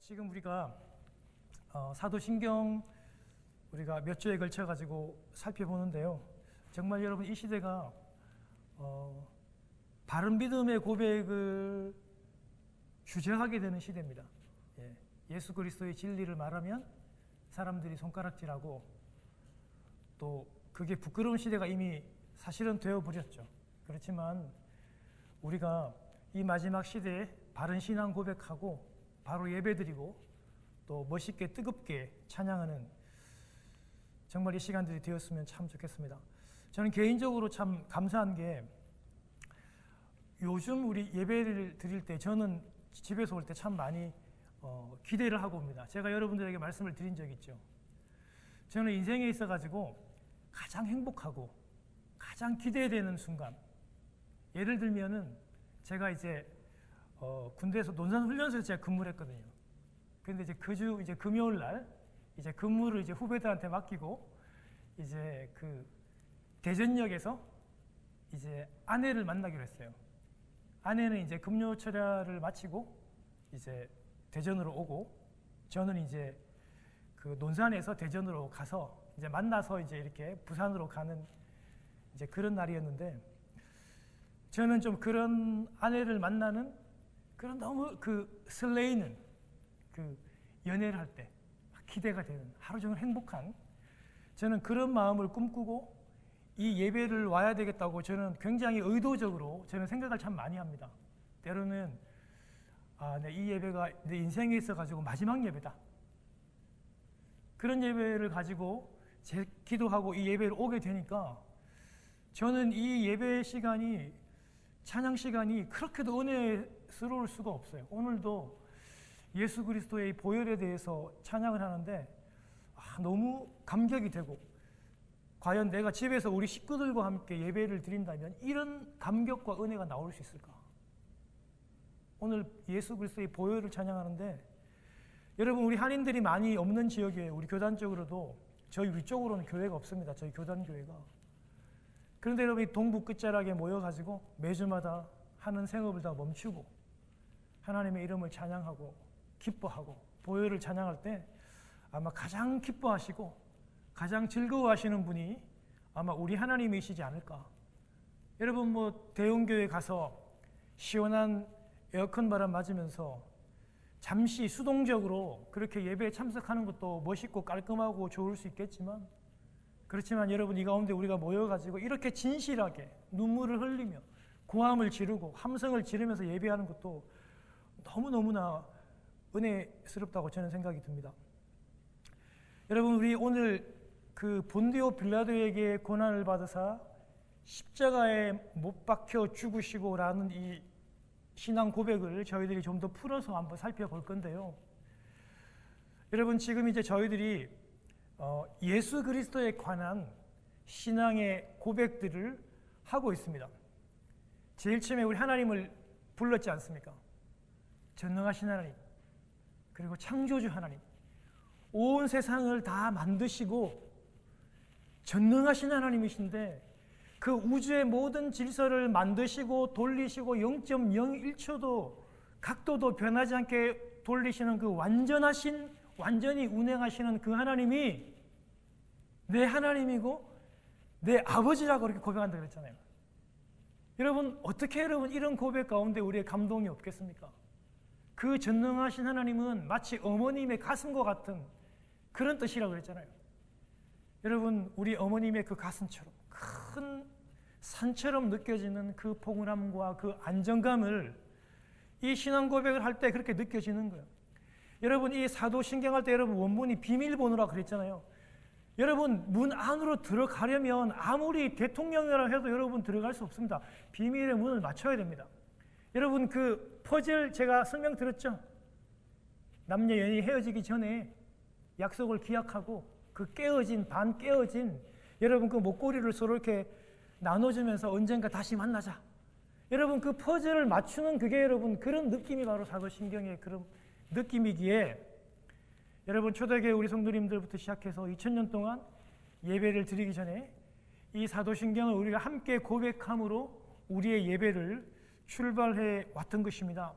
지금 우리가 사도신경 우리가 몇 주에 걸쳐 가지고 살펴보는데요. 정말 여러분 이 시대가 바른 믿음의 고백을 주저하게 되는 시대입니다. 예수 그리스도의 진리를 말하면 사람들이 손가락질하고 또 그게 부끄러운 시대가 이미 사실은 되어버렸죠. 그렇지만 우리가 이 마지막 시대에 바른 신앙 고백하고 바로 예배드리고 또 멋있게 뜨겁게 찬양하는 정말 이 시간들이 되었으면 참 좋겠습니다. 저는 개인적으로 참 감사한 게 요즘 우리 예배를 드릴 때 저는 집에서 올 때 참 많이 기대를 하고 옵니다. 제가 여러분들에게 말씀을 드린 적이 있죠. 저는 인생에 있어가지고 가장 행복하고 가장 기대되는 순간, 예를 들면은 제가 이제 군대에서 논산훈련소에서 제가 근무를 했거든요. 근데 이제 그 주 이제 금요일 날 이제 근무를 이제 후배들한테 맡기고 이제 그 대전역에서 이제 아내를 만나기로 했어요. 아내는 이제 급료 철야를 마치고 이제 대전으로 오고 저는 이제 그 논산에서 대전으로 가서 이제 만나서 이제 이렇게 부산으로 가는 이제 그런 날이었는데 저는 좀 그런 아내를 만나는 그런 너무 그 설레이는 그 연애를 할 때 기대가 되는 하루 종일 행복한 저는 그런 마음을 꿈꾸고 이 예배를 와야 되겠다고 저는 굉장히 의도적으로 저는 생각을 참 많이 합니다. 때로는 이 예배가 내 인생에 있어가지고 마지막 예배다. 그런 예배를 가지고 기도하고 이 예배를 오게 되니까 저는 이 예배 시간이 찬양 시간이 그렇게도 은혜스러울 수가 없어요. 오늘도 예수 그리스도의 보혈에 대해서 찬양을 하는데 너무 감격이 되고 과연 내가 집에서 우리 식구들과 함께 예배를 드린다면 이런 감격과 은혜가 나올 수 있을까? 오늘 예수 그리스도의 보혈을 찬양하는데 여러분 우리 한인들이 많이 없는 지역에 우리 교단 쪽으로도 저희 위쪽으로는 교회가 없습니다. 저희 교단 교회가. 그런데 여러분이 동부 끝자락에 모여가지고 매주마다 하는 생업을 다 멈추고 하나님의 이름을 찬양하고 기뻐하고 보혈을 찬양할 때 아마 가장 기뻐하시고 가장 즐거워하시는 분이 아마 우리 하나님이시지 않을까. 여러분 뭐 대형교회 가서 시원한 에어컨 바람 맞으면서 잠시 수동적으로 그렇게 예배에 참석하는 것도 멋있고 깔끔하고 좋을 수 있겠지만 그렇지만 여러분 이 가운데 우리가 모여가지고 이렇게 진실하게 눈물을 흘리며 고함을 지르고 함성을 지르면서 예배하는 것도 너무너무나 은혜스럽다고 저는 생각이 듭니다. 여러분 우리 오늘 그 본디오 빌라도에게 고난을 받으사 십자가에 못 박혀 죽으시고라는 이 신앙 고백을 저희들이 좀 더 풀어서 한번 살펴볼 건데요. 여러분 지금 이제 저희들이 예수 그리스도에 관한 신앙의 고백들을 하고 있습니다. 제일 처음에 우리 하나님을 불렀지 않습니까? 전능하신 하나님, 그리고 창조주 하나님, 온 세상을 다 만드시고 전능하신 하나님이신데 그 우주의 모든 질서를 만드시고 돌리시고 0.01초도 각도도 변하지 않게 돌리시는 그 완전히 운행하시는 그 하나님이 내 하나님이고 내 아버지라고 그렇게 고백한다고 그랬잖아요. 여러분 어떻게 여러분 이런 고백 가운데 우리의 감동이 없겠습니까? 그 전능하신 하나님은 마치 어머님의 가슴과 같은 그런 뜻이라고 그랬잖아요. 여러분 우리 어머님의 그 가슴처럼 큰 산처럼 느껴지는 그 포근함과 그 안정감을 이 신앙 고백을 할 때 그렇게 느껴지는 거예요. 여러분 이 사도신경 할 때 여러분 원문이 비밀번호라 그랬잖아요. 여러분 문 안으로 들어가려면 아무리 대통령이라 해도 여러분 들어갈 수 없습니다. 비밀의 문을 맞춰야 됩니다. 여러분 그 퍼즐 제가 설명드렸죠? 남녀 연인이 헤어지기 전에 약속을 기약하고 그 반 깨어진 여러분 그 목걸이를 서로 이렇게 나눠주면서 언젠가 다시 만나자. 여러분 그 퍼즐을 맞추는 그게 여러분 그런 느낌이 바로 사도신경의 그런 느낌이기에 여러분 초대교회 우리 성도님들부터 시작해서 2000년 동안 예배를 드리기 전에 이 사도신경을 우리가 함께 고백함으로 우리의 예배를 출발해 왔던 것입니다.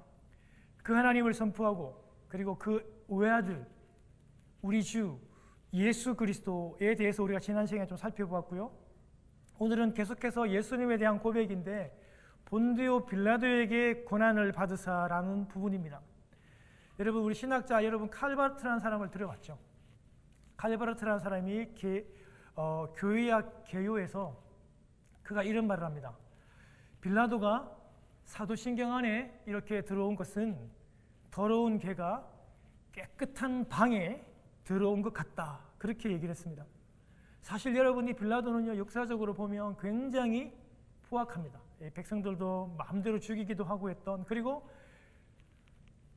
그 하나님을 선포하고 그리고 그 외아들 우리 주 예수 그리스도에 대해서 우리가 지난 시간에 좀 살펴보았고요. 오늘은 계속해서 예수님에 대한 고백인데 본디오 빌라도에게 고난을 받으사라는 부분입니다. 여러분, 우리 신학자 여러분 칼바르트라는 사람을 들어봤죠? 칼바르트라는 사람이 교회학 개요에서 그가 이런 말을 합니다. 빌라도가 사도신경 안에 이렇게 들어온 것은 더러운 개가 깨끗한 방에 들어온 것 같다, 그렇게 얘기를 했습니다. 사실 여러분이 빌라도는요, 역사적으로 보면 굉장히 포악합니다. 백성들도 마음대로 죽이기도 하고 했던, 그리고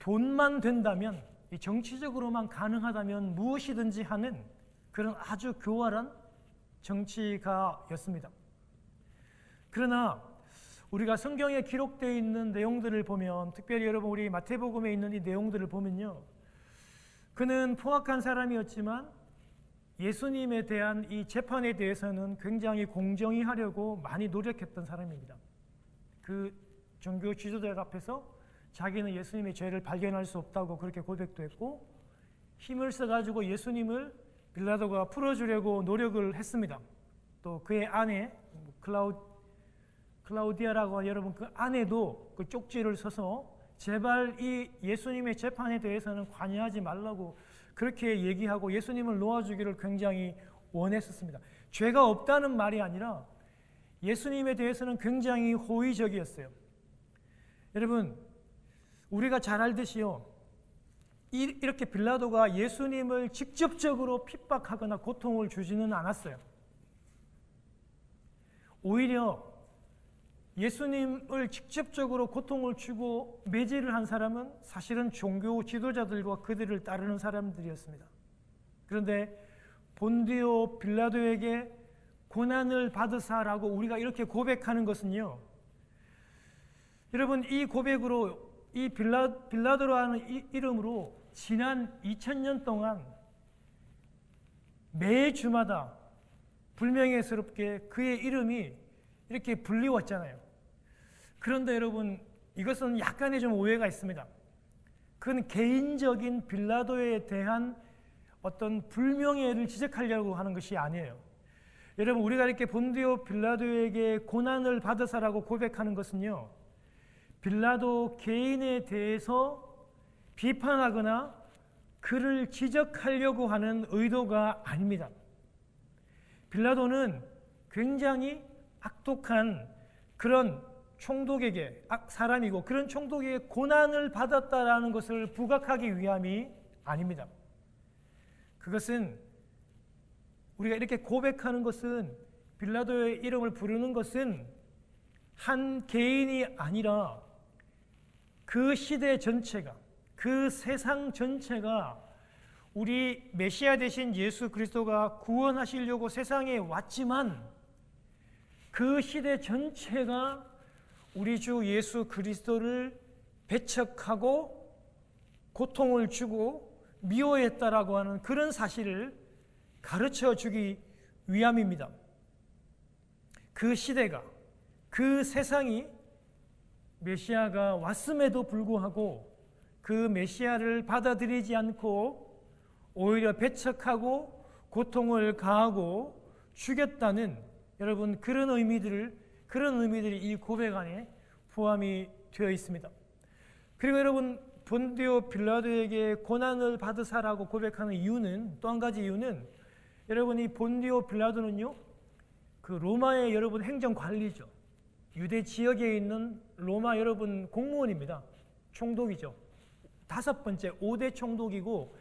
돈만 된다면, 정치적으로만 가능하다면 무엇이든지 하는 그런 아주 교활한 정치가였습니다. 그러나 우리가 성경에 기록되어 있는 내용들을 보면, 특별히 여러분 우리 마태복음에 있는 이 내용들을 보면요, 그는 포악한 사람이었지만 예수님에 대한 이 재판에 대해서는 굉장히 공정히 하려고 많이 노력했던 사람입니다. 그 종교 지도자들 앞에서 자기는 예수님의 죄를 발견할 수 없다고 그렇게 고백도 했고, 힘을 써가지고 예수님을 빌라도가 풀어주려고 노력을 했습니다. 또 그의 아내 클라우디아라고 하는 여러분, 그 아내도 그 쪽지를 써서 제발 이 예수님의 재판에 대해서는 관여하지 말라고 그렇게 얘기하고 예수님을 놓아주기를 굉장히 원했었습니다. 죄가 없다는 말이 아니라 예수님에 대해서는 굉장히 호의적이었어요. 여러분, 우리가 잘 알듯이요, 이렇게 빌라도가 예수님을 직접적으로 핍박하거나 고통을 주지는 않았어요. 오히려 예수님을 직접적으로 고통을 주고 매질을 한 사람은 사실은 종교 지도자들과 그들을 따르는 사람들이었습니다. 그런데 본디오 빌라도에게 고난을 받으사라고 우리가 이렇게 고백하는 것은요, 여러분, 이 고백으로 이 빌라도라는 이름으로 지난 2000년 동안 매 주마다 불명예스럽게 그의 이름이 이렇게 불리웠잖아요. 그런데 여러분, 이것은 약간의 좀 오해가 있습니다. 그건 개인적인 빌라도에 대한 어떤 불명예를 지적하려고 하는 것이 아니에요. 여러분, 우리가 이렇게 본디오 빌라도에게 고난을 받으사라고 고백하는 것은요, 빌라도 개인에 대해서 비판하거나 그를 지적하려고 하는 의도가 아닙니다. 빌라도는 굉장히 악독한 그런 총독에게 사람이고, 그런 총독에게 고난을 받았다라는 것을 부각하기 위함이 아닙니다. 그것은 우리가 이렇게 고백하는 것은, 빌라도의 이름을 부르는 것은 한 개인이 아니라 그 시대 전체가, 그 세상 전체가 우리 메시아 되신 예수 그리스도가 구원하시려고 세상에 왔지만 그 시대 전체가 우리 주 예수 그리스도를 배척하고 고통을 주고 미워했다라고 하는 그런 사실을 가르쳐 주기 위함입니다. 그 시대가, 그 세상이 메시아가 왔음에도 불구하고 그 메시아를 받아들이지 않고 오히려 배척하고 고통을 가하고 죽였다는, 여러분, 그런 의미들이 이 고백 안에 포함이 되어 있습니다. 그리고 여러분, 본디오 빌라도에게 고난을 받으사라고 고백하는 이유는, 또 한 가지 이유는, 여러분, 이 본디오 빌라도는요, 그 로마의 여러분 행정관리죠. 유대 지역에 있는 로마 여러분 공무원입니다. 총독이죠. 5번째 5대 총독이고,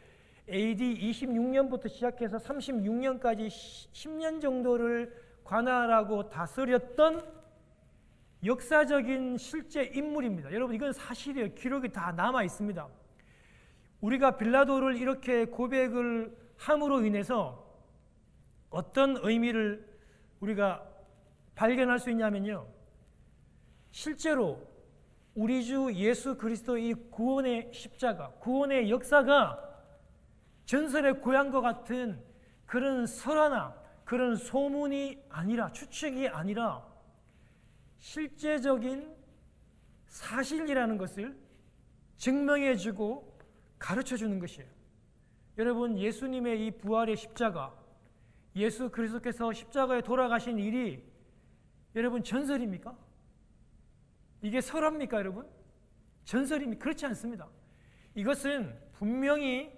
AD 26년부터 시작해서 36년까지 10년 정도를 관할하고 다스렸던 역사적인 실제 인물입니다. 여러분, 이건 사실이에요. 기록이 다 남아 있습니다. 우리가 빌라도를 이렇게 고백을 함으로 인해서 어떤 의미를 우리가 발견할 수 있냐면요, 실제로 우리 주 예수 그리스도의 이 구원의 십자가, 구원의 역사가 전설의 고향과 같은 그런 설화나 그런 소문이 아니라, 추측이 아니라 실제적인 사실이라는 것을 증명해주고 가르쳐 주는 것이에요. 여러분, 예수님의 이 부활의 십자가, 예수 그리스도께서 십자가에 돌아가신 일이 여러분 전설입니까? 이게 설화입니까, 여러분? 전설입니까? 그렇지 않습니다. 이것은 분명히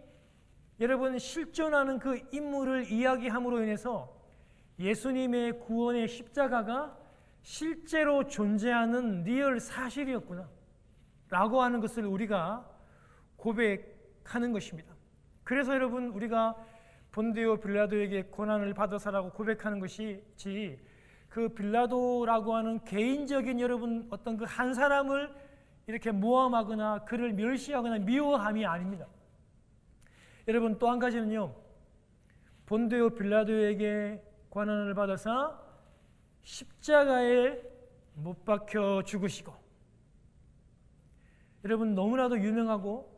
여러분 실존하는 그 인물을 이야기함으로 인해서 예수님의 구원의 십자가가 실제로 존재하는 리얼 사실이었구나 라고 하는 것을 우리가 고백하는 것입니다. 그래서 여러분, 우리가 본디오 빌라도에게 고난을 받아서라고 고백하는 것이지, 그 빌라도라고 하는 개인적인 여러분 어떤 그 한 사람을 이렇게 모함하거나 그를 멸시하거나 미워함이 아닙니다. 여러분, 또 한 가지는요, 본디오 빌라도에게 고난을 받아서 십자가에 못 박혀 죽으시고, 여러분 너무나도 유명하고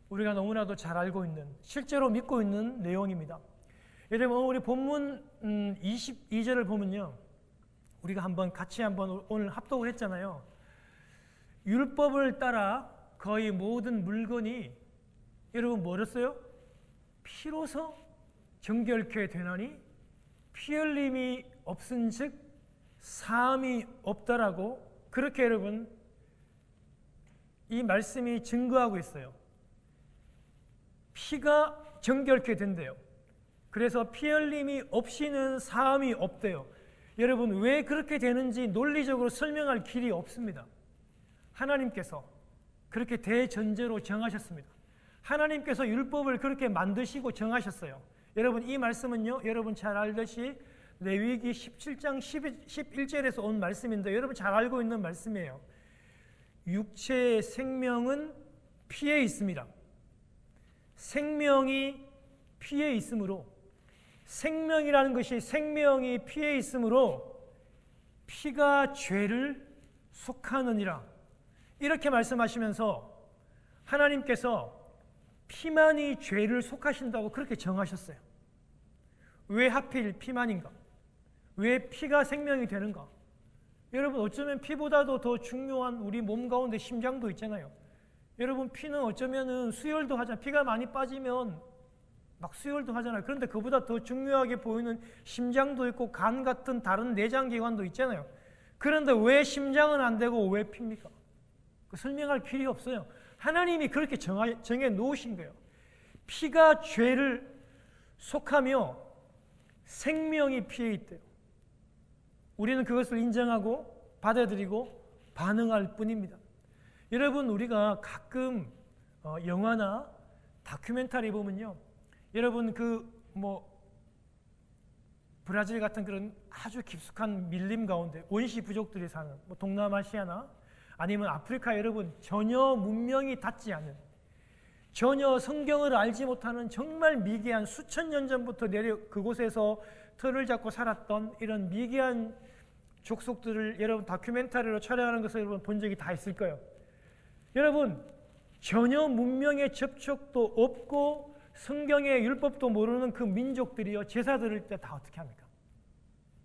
우리가 너무나도 잘 알고 있는, 실제로 믿고 있는 내용입니다. 여러분, 우리 본문 22절을 보면요, 우리가 같이 오늘 합독을 했잖아요. 율법을 따라 거의 모든 물건이 여러분 뭐랬어요? 피로서 정결케 되나니 피 흘림이 없은즉 사함이 없다라고, 그렇게 여러분 이 말씀이 증거하고 있어요. 피가 정결케 된대요. 그래서 피 흘림이 없이는 사함이 없대요. 여러분, 왜 그렇게 되는지 논리적으로 설명할 길이 없습니다. 하나님께서 그렇게 대전제로 정하셨습니다. 하나님께서 율법을 그렇게 만드시고 정하셨어요. 여러분, 이 말씀은요, 여러분 잘 알듯이 레위기 17장 11절에서 온 말씀인데 여러분 잘 알고 있는 말씀이에요. 육체의 생명은 피에 있습니다. 생명이 피에 있으므로, 생명이라는 것이 생명이 피에 있으므로 피가 죄를 속하느니라, 이렇게 말씀하시면서 하나님께서 피만이 죄를 속하신다고 그렇게 정하셨어요. 왜 하필 피만인가? 왜 피가 생명이 되는가? 여러분, 어쩌면 피보다도 더 중요한 우리 몸 가운데 심장도 있잖아요. 여러분, 피는 어쩌면은 수혈도 하잖아요. 피가 많이 빠지면 막 수혈도 하잖아요. 그런데 그보다 더 중요하게 보이는 심장도 있고 간 같은 다른 내장기관도 있잖아요. 그런데 왜 심장은 안 되고 왜 피입니까? 그 설명할 길이 없어요. 하나님이 그렇게 정해 놓으신 거예요. 피가 죄를 속하며 생명이 피에 있대요. 우리는 그것을 인정하고 받아들이고 반응할 뿐입니다. 여러분, 우리가 가끔 영화나 다큐멘터리 보면요, 여러분 브라질 같은 그런 아주 깊숙한 밀림 가운데 원시 부족들이 사는 동남아시아나 아니면 아프리카, 여러분 전혀 문명이 닿지 않은, 전혀 성경을 알지 못하는 정말 미개한, 수천 년 전부터 그곳에서 터를 잡고 살았던 이런 미개한 족속들을 여러분 다큐멘터리로 촬영하는 것을 여러분 본 적이 다 있을 거예요. 여러분, 전혀 문명의 접촉도 없고 성경의 율법도 모르는 그 민족들이요, 제사 드릴 때 다 어떻게 합니까?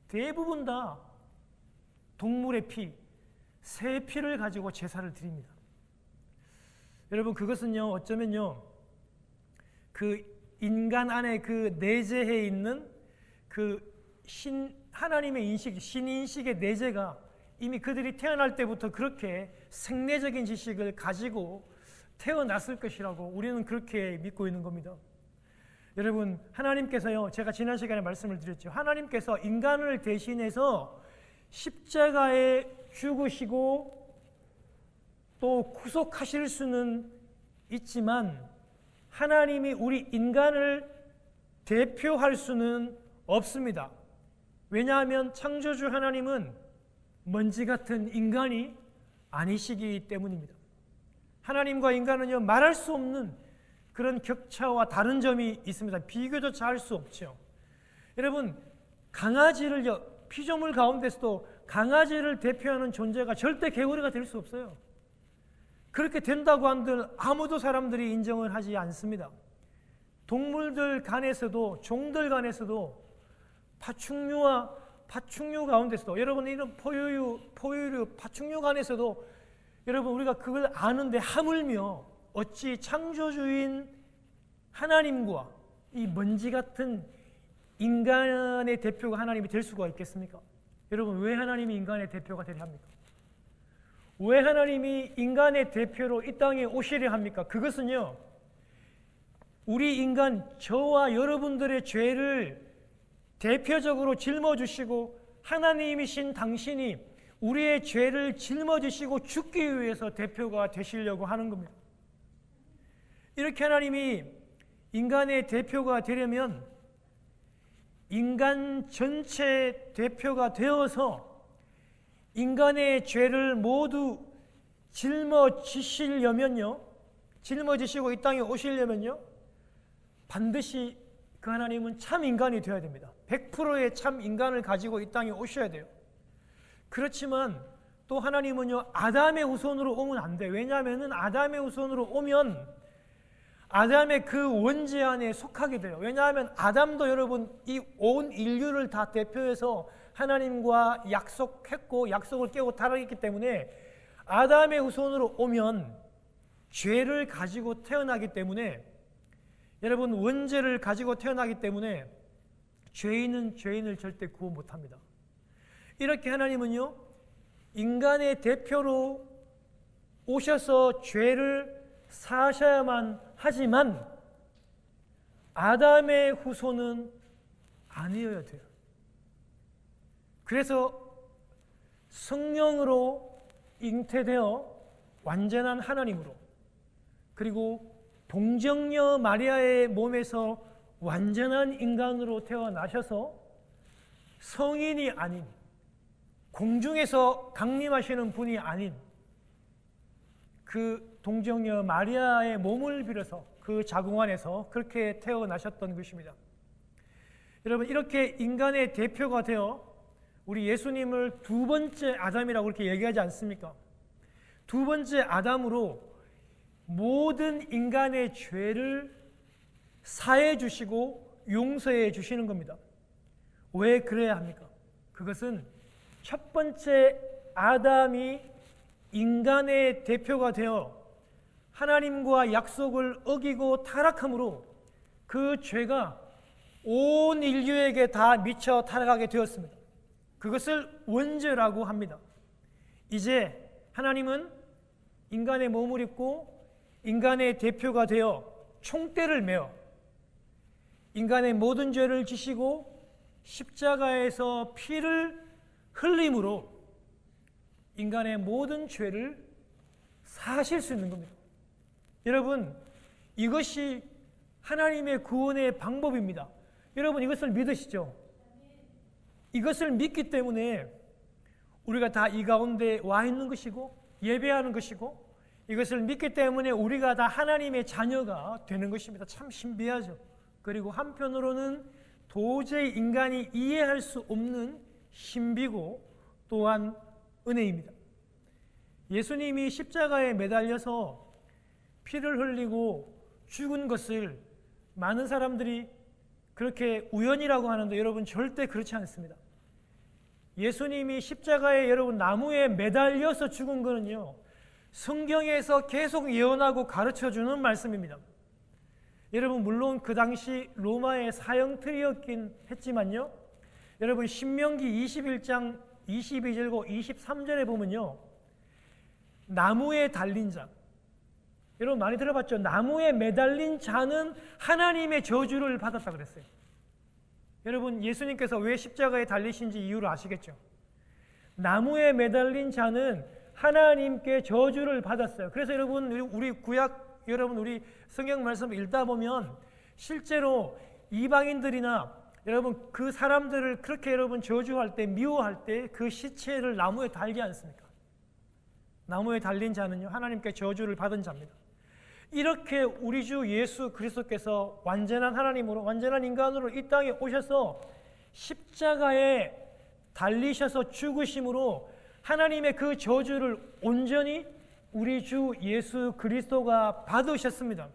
대부분 다 동물의 피, 새 피를 가지고 제사를 드립니다. 여러분, 그것은요, 어쩌면요, 그 인간 안에 그 내재해 있는 그 하나님의 인식, 신인식의 내재가 이미 그들이 태어날 때부터 그렇게 생내적인 지식을 가지고 태어났을 것이라고 우리는 그렇게 믿고 있는 겁니다. 여러분, 하나님께서요, 제가 지난 시간에 말씀을 드렸죠. 하나님께서 인간을 대신해서 십자가에 죽으시고 또 구속하실 수는 있지만 하나님이 우리 인간을 대표할 수는 없습니다. 왜냐하면 창조주 하나님은 먼지 같은 인간이 아니시기 때문입니다. 하나님과 인간은요, 말할 수 없는 그런 격차와 다른 점이 있습니다. 비교조차 할 수 없죠. 여러분, 강아지를요, 피조물 가운데서도 강아지를 대표하는 존재가 절대 개구리가 될 수 없어요. 그렇게 된다고 한들 아무도 사람들이 인정을 하지 않습니다. 동물들 간에서도, 종들 간에서도, 파충류 가운데서도, 여러분 이런 포유류, 파충류 간에서도 여러분 우리가 그걸 아는데 하물며 어찌 창조주인 하나님과 이 먼지 같은 인간의 대표가 하나님이 될 수가 있겠습니까? 여러분, 왜 하나님이 인간의 대표가 되려 합니까? 왜 하나님이 인간의 대표로 이 땅에 오시려 합니까? 그것은요, 우리 인간, 저와 여러분들의 죄를 대표적으로 짊어주시고 하나님이신 당신이 우리의 죄를 짊어지시고 죽기 위해서 대표가 되시려고 하는 겁니다. 이렇게 하나님이 인간의 대표가 되려면 인간 전체 대표가 되어서 인간의 죄를 모두 짊어지시려면요, 짊어지시고 이 땅에 오시려면요, 반드시 그 하나님은 참 인간이 되어야 됩니다. 100%의 참 인간을 가지고 이 땅에 오셔야 돼요. 그렇지만 또 하나님은요, 아담의 후손으로 오면 안 돼요. 왜냐하면 아담의 후손으로 오면 아담의 그 원죄 안에 속하게 돼요. 왜냐하면 아담도 여러분 이 온 인류를 다 대표해서 하나님과 약속했고 약속을 깨고 타락했기 때문에 아담의 후손으로 오면 죄를 가지고 태어나기 때문에, 여러분 원죄를 가지고 태어나기 때문에 죄인은 죄인을 절대 구원 못합니다. 이렇게 하나님은요, 인간의 대표로 오셔서 죄를 사셔야만 하지만 아담의 후손은 아니어야 돼요. 그래서 성령으로 잉태되어 완전한 하나님으로, 그리고 동정녀 마리아의 몸에서 완전한 인간으로 태어나셔서 성인이 아닌, 공중에서 강림하시는 분이 아닌 그 동정녀 마리아의 몸을 빌어서 그 자궁 안에서 그렇게 태어나셨던 것입니다. 여러분, 이렇게 인간의 대표가 되어 우리 예수님을 두 번째 아담이라고 그렇게 얘기하지 않습니까? 두 번째 아담으로 모든 인간의 죄를 사해 주시고 용서해 주시는 겁니다. 왜 그래야 합니까? 그것은 첫 번째 아담이 인간의 대표가 되어 하나님과 약속을 어기고 타락함으로 그 죄가 온 인류에게 다 미쳐 타락하게 되었습니다. 그것을 원죄라고 합니다. 이제 하나님은 인간의 몸을 입고 인간의 대표가 되어 총대를 메어 인간의 모든 죄를 지시고 십자가에서 피를 흘림으로 인간의 모든 죄를 사하실 수 있는 겁니다. 여러분, 이것이 하나님의 구원의 방법입니다. 여러분, 이것을 믿으시죠? 이것을 믿기 때문에 우리가 다 이 가운데 와 있는 것이고 예배하는 것이고, 이것을 믿기 때문에 우리가 다 하나님의 자녀가 되는 것입니다. 참 신비하죠. 그리고 한편으로는 도저히 인간이 이해할 수 없는 신비고 또한 은혜입니다. 예수님이 십자가에 매달려서 피를 흘리고 죽은 것을 많은 사람들이 그렇게 우연이라고 하는데, 여러분 절대 그렇지 않습니다. 예수님이 십자가에 여러분 나무에 매달려서 죽은 것은요, 성경에서 계속 예언하고 가르쳐주는 말씀입니다. 여러분, 물론 그 당시 로마의 사형틀이었긴 했지만요, 여러분 신명기 21장 22절과 23절에 보면요, 나무에 달린 자, 여러분 많이 들어봤죠? 나무에 매달린 자는 하나님의 저주를 받았다 그랬어요. 여러분, 예수님께서 왜 십자가에 달리신지 이유를 아시겠죠? 나무에 매달린 자는 하나님께 저주를 받았어요. 그래서 여러분, 우리 구약, 여러분 우리 성경 말씀 읽다 보면 실제로 이방인들이나 여러분 그 사람들을 그렇게 여러분 저주할 때, 미워할 때 그 시체를 나무에 달지 않습니까? 나무에 달린 자는요, 하나님께 저주를 받은 자입니다. 이렇게 우리 주 예수 그리스도께서 완전한 하나님으로, 완전한 인간으로 이 땅에 오셔서 십자가에 달리셔서 죽으심으로 하나님의 그 저주를 온전히 우리 주 예수 그리스도가 받으셨습니다.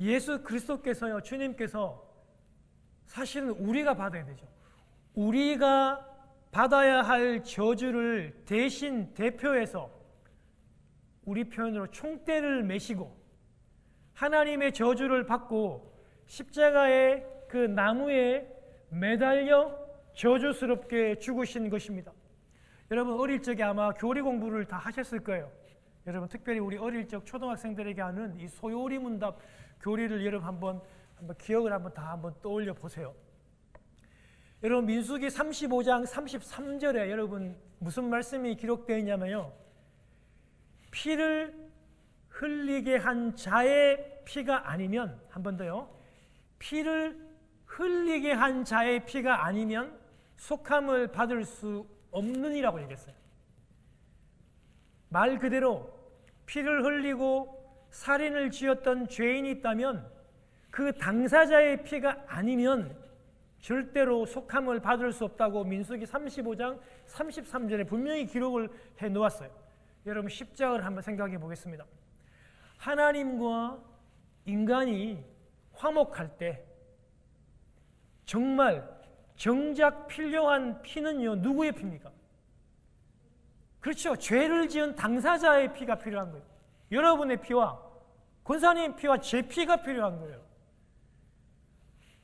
예수 그리스도께서요, 주님께서 사실은 우리가 받아야 되죠. 우리가 받아야 할 저주를 대신 대표해서 우리 표현으로 총대를 메시고 하나님의 저주를 받고 십자가의 그 나무에 매달려 저주스럽게 죽으신 것입니다. 여러분 어릴 적에 아마 교리 공부를 다 하셨을 거예요. 여러분 특별히 우리 어릴 적 초등학생들에게 하는 이 소요리 문답 교리를 여러분 한번 기억을 다 한번 떠올려 보세요. 여러분 민수기 35장 33절에 여러분 무슨 말씀이 기록되어 있냐면요. 피를 흘리게 한 자의 피가 아니면, 한 번 더요. 피를 흘리게 한 자의 피가 아니면 속함을 받을 수 없느니라고 얘기했어요. 말 그대로 피를 흘리고 살인을 지었던 죄인이 있다면 그 당사자의 피가 아니면 절대로 속함을 받을 수 없다고 민수기 35장 33절에 분명히 기록을 해 놓았어요. 여러분 십자가를 한번 생각해 보겠습니다. 하나님과 인간이 화목할 때 정말 정작 필요한 피는요, 누구의 피입니까? 그렇죠. 죄를 지은 당사자의 피가 필요한 거예요. 여러분의 피와 권사님 피와 제 피가 필요한 거예요.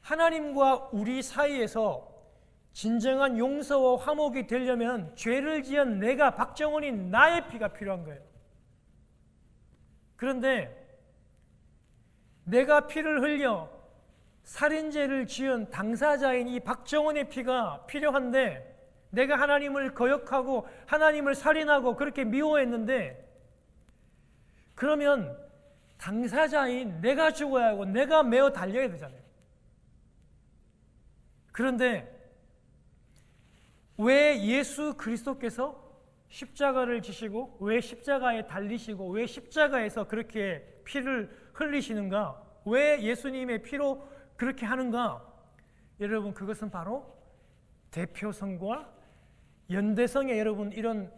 하나님과 우리 사이에서 진정한 용서와 화목이 되려면 죄를 지은 내가 박정원인 나의 피가 필요한 거예요. 그런데 내가 피를 흘려 살인죄를 지은 당사자인 이 박정원의 피가 필요한데 내가 하나님을 거역하고 하나님을 살인하고 그렇게 미워했는데 그러면 당사자인 내가 죽어야 하고 내가 매어 달려야 되잖아요. 그런데 왜 예수 그리스도께서 십자가를 지시고 왜 십자가에 달리시고 왜 십자가에서 그렇게 피를 흘리시는가? 왜 예수님의 피로 그렇게 하는가? 여러분 그것은 바로 대표성과 연대성에 여러분 이런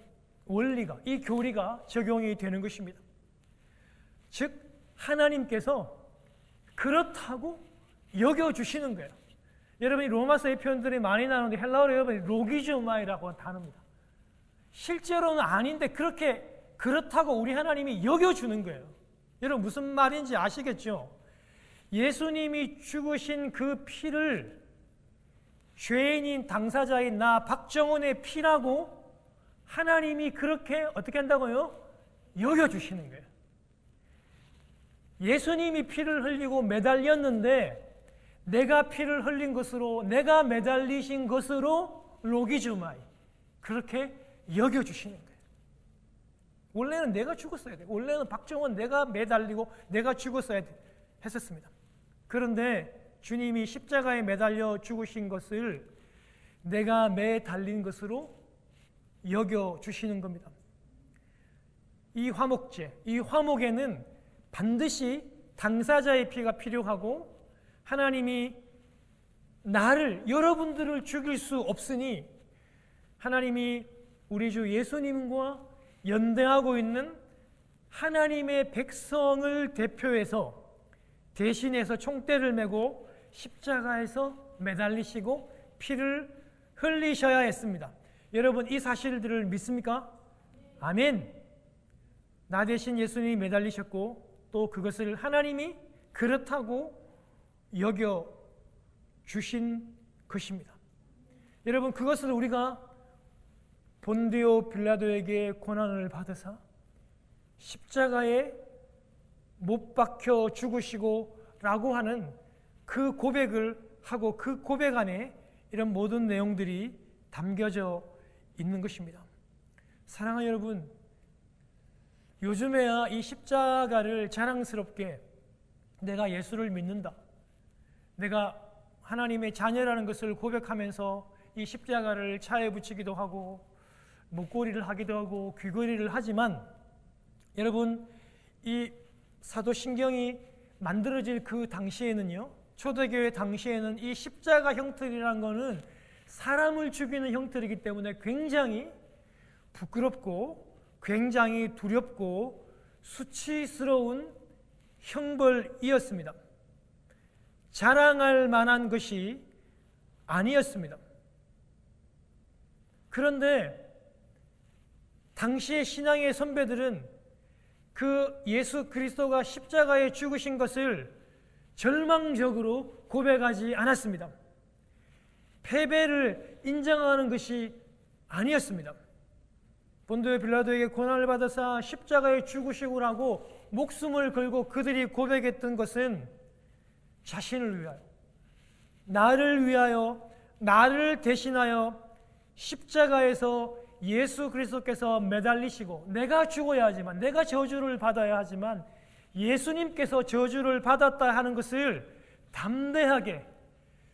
원리가 이 교리가 적용이 되는 것입니다. 즉 하나님께서 그렇다고 여겨주시는 거예요. 여러분이 로마서의 표현들이 많이 나오는데 헬라어로 여러분이 로기즈마이라고 하는 단어입니다. 실제로는 아닌데 그렇다고 우리 하나님이 여겨주는 거예요. 여러분 무슨 말인지 아시겠죠? 예수님이 죽으신 그 피를 죄인인 당사자인 나 박정원의 피라고 하나님이 그렇게 어떻게 한다고요? 여겨주시는 거예요. 예수님이 피를 흘리고 매달렸는데 내가 피를 흘린 것으로 내가 매달리신 것으로 로기즈마이 그렇게 여겨주시는 거예요. 원래는 내가 죽었어야 돼요. 원래는 박정원 내가 매달리고 내가 죽었어야 했었습니다. 그런데 주님이 십자가에 매달려 죽으신 것을 내가 매달린 것으로 여겨주시는 겁니다. 이 화목제, 이 화목에는 반드시 당사자의 피가 필요하고 하나님이 나를 여러분들을 죽일 수 없으니 하나님이 우리 주 예수님과 연대하고 있는 하나님의 백성을 대표해서 대신해서 총대를 메고 십자가에서 매달리시고 피를 흘리셔야 했습니다. 여러분 이 사실들을 믿습니까? 아멘. 나 대신 예수님이 매달리셨고 또 그것을 하나님이 그렇다고 여겨 주신 것입니다. 여러분 그것을 우리가 본디오 빌라도에게 고난을 받으사 십자가에 못 박혀 죽으시고 라고 하는 그 고백을 하고 그 고백 안에 이런 모든 내용들이 담겨져 있는 것입니다. 사랑하는 여러분, 요즘에야 이 십자가를 자랑스럽게 내가 예수를 믿는다, 내가 하나님의 자녀라는 것을 고백하면서 이 십자가를 차에 붙이기도 하고 목걸이를 하기도 하고 귀걸이를 하지만 여러분 이 사도신경이 만들어질 그 당시에는요, 초대교회 당시에는 이 십자가 형틀이라는 것은 사람을 죽이는 형틀이기 때문에 굉장히 부끄럽고 굉장히 두렵고 수치스러운 형벌이었습니다. 자랑할 만한 것이 아니었습니다. 그런데 당시의 신앙의 선배들은 그 예수 그리스도가 십자가에 죽으신 것을 절망적으로 고백하지 않았습니다. 패배를 인정하는 것이 아니었습니다. 본토의 빌라도에게 고난을 받아서 십자가에 죽으시고라고 목숨을 걸고 그들이 고백했던 것은 자신을 위하여, 나를 위하여, 나를 대신하여 십자가에서 예수 그리스도께서 매달리시고 내가 죽어야 하지만, 내가 저주를 받아야 하지만 예수님께서 저주를 받았다 하는 것을 담대하게,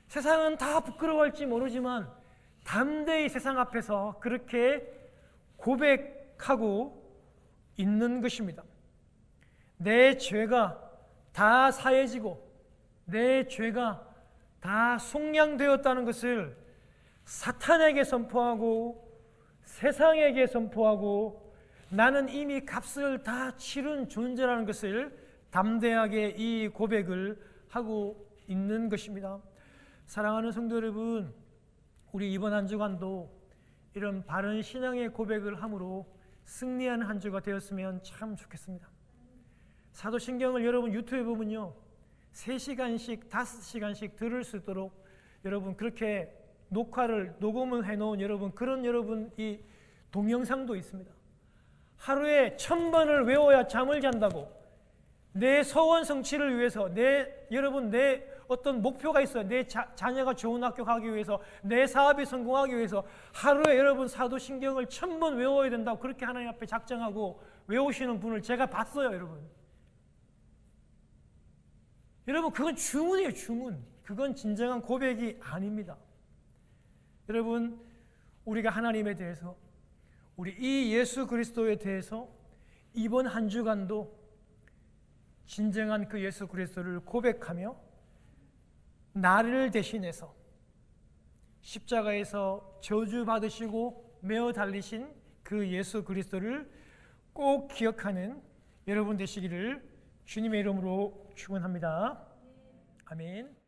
세상은 다 부끄러워할지 모르지만 담대히 세상 앞에서 그렇게 고백하고 있는 것입니다. 내 죄가 다 사해지고 내 죄가 다 속량되었다는 것을 사탄에게 선포하고 세상에게 선포하고 나는 이미 값을 다 치른 존재라는 것을 담대하게 이 고백을 하고 있는 것입니다. 사랑하는 성도 여러분, 우리 이번 한 주간도 이런 바른 신앙의 고백을 함으로 승리하는 한 주가 되었으면 참 좋겠습니다. 사도신경을 여러분 유튜브에 보면요, 3시간씩 5시간씩 들을 수 있도록 여러분 그렇게 녹음을 해놓은 그런 이 동영상도 있습니다. 하루에 1000번을 외워야 잠을 잔다고, 내 소원 성취를 위해서, 내 어떤 목표가 있어요. 내 자녀가 좋은 학교 가기 위해서, 내 사업이 성공하기 위해서 하루에 여러분 사도신경을 1000번 외워야 된다고 그렇게 하나님 앞에 작정하고 외우시는 분을 제가 봤어요. 여러분 그건 주문이에요. 주문. 그건 진정한 고백이 아닙니다. 여러분, 우리가 하나님에 대해서, 우리 이 예수 그리스도에 대해서 이번 한 주간도 진정한 그 예수 그리스도를 고백하며 나를 대신해서 십자가에서 저주받으시고 매어 달리신 그 예수 그리스도를 꼭 기억하는 여러분 되시기를 주님의 이름으로 축원합니다. 아멘.